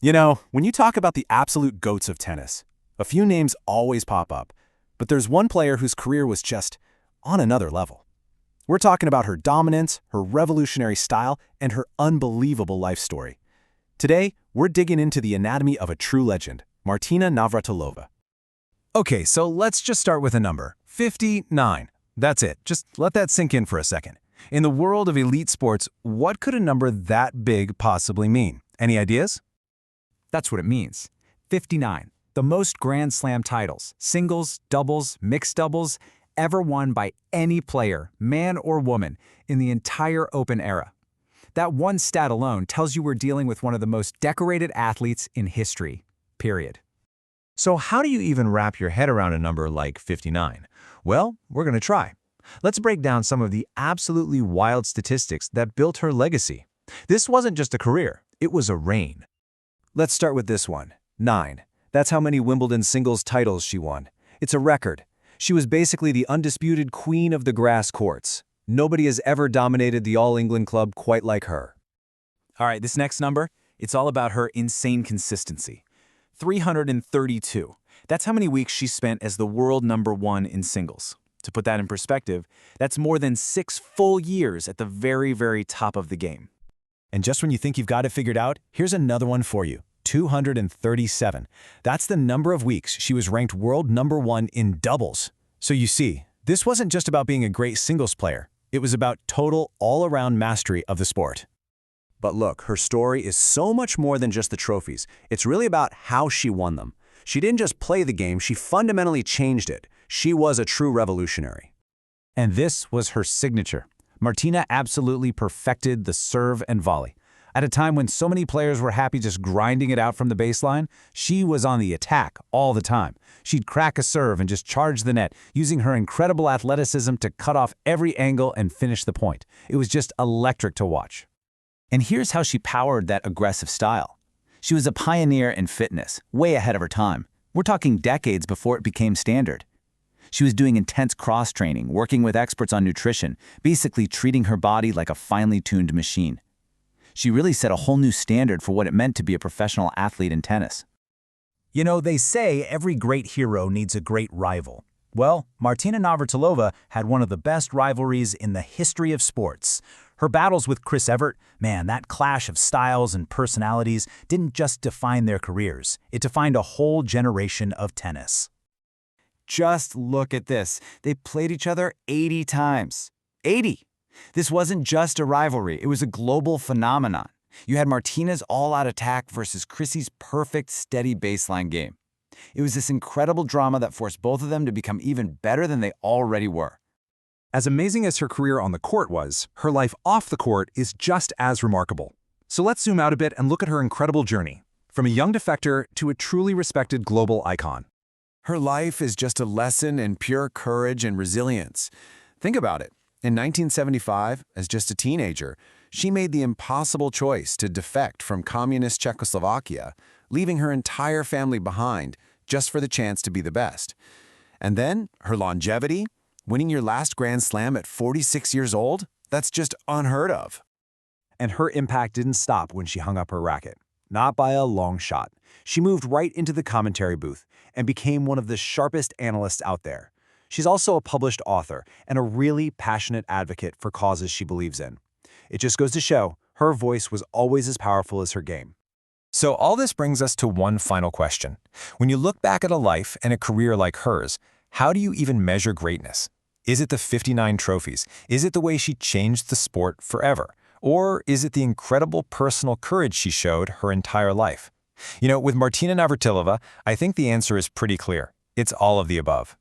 You know, when you talk about the absolute GOATs of tennis, a few names always pop up, but there's one player whose career was just on another level. We're talking about her dominance, her revolutionary style, and her unbelievable life story. Today, we're digging into the anatomy of a true legend, Martina Navratilova. Okay, so let's just start with a number, 59. That's it, just let that sink in for a second. In the world of elite sports, what could a number that big possibly mean? Any ideas? That's what it means. 59, the most Grand Slam titles, singles, doubles, mixed doubles, ever won by any player, man or woman, in the entire Open era. That one stat alone tells you we're dealing with one of the most decorated athletes in history, period. So how do you even wrap your head around a number like 59? Well, we're going to try. Let's break down some of the absolutely wild statistics that built her legacy. This wasn't just a career, it was a reign. Let's start with this one, 9. That's how many Wimbledon singles titles she won. It's a record. She was basically the undisputed queen of the grass courts. Nobody has ever dominated the All England club quite like her. All right, this next number, it's all about her insane consistency. 332. That's how many weeks she spent as the world #1 in singles. To put that in perspective, that's more than 6 full years at the very, very top of the game. And just when you think you've got it figured out, here's another one for you, 237. That's the number of weeks she was ranked world #1 in doubles. So you see, this wasn't just about being a great singles player. It was about total, all-around mastery of the sport. But look, her story is so much more than just the trophies. It's really about how she won them. She didn't just play the game, she fundamentally changed it. She was a true revolutionary. And this was her signature. Martina absolutely perfected the serve and volley. At a time when so many players were happy just grinding it out from the baseline, she was on the attack all the time. She'd crack a serve and just charge the net, using her incredible athleticism to cut off every angle and finish the point. It was just electric to watch. And here's how she powered that aggressive style. She was a pioneer in fitness, way ahead of her time. We're talking decades before it became standard. She was doing intense cross-training, working with experts on nutrition, basically treating her body like a finely tuned machine. She really set a whole new standard for what it meant to be a professional athlete in tennis. You know, they say every great hero needs a great rival. Well, Martina Navratilova had one of the best rivalries in the history of sports. Her battles with Chris Evert, man, that clash of styles and personalities didn't just define their careers. It defined a whole generation of tennis. Just look at this. They played each other 80 times. 80! This wasn't just a rivalry, it was a global phenomenon. You had Martina's all-out attack versus Chrissy's perfect, steady baseline game. It was this incredible drama that forced both of them to become even better than they already were. As amazing as her career on the court was, her life off the court is just as remarkable. So let's zoom out a bit and look at her incredible journey, from a young defector to a truly respected global icon. Her life is just a lesson in pure courage and resilience. Think about it. In 1975, as just a teenager, she made the impossible choice to defect from communist Czechoslovakia, leaving her entire family behind just for the chance to be the best. And then, her longevity, winning your last Grand Slam at 46 years old, that's just unheard of. And her impact didn't stop when she hung up her racket. Not by a long shot. She moved right into the commentary booth and became one of the sharpest analysts out there. She's also a published author and a really passionate advocate for causes she believes in. It just goes to show her voice was always as powerful as her game. So all this brings us to one final question. When you look back at a life and a career like hers, how do you even measure greatness? Is it the 59 trophies? Is it the way she changed the sport forever? Or is it the incredible personal courage she showed her entire life? You know, with Martina Navratilova, I think the answer is pretty clear. It's all of the above.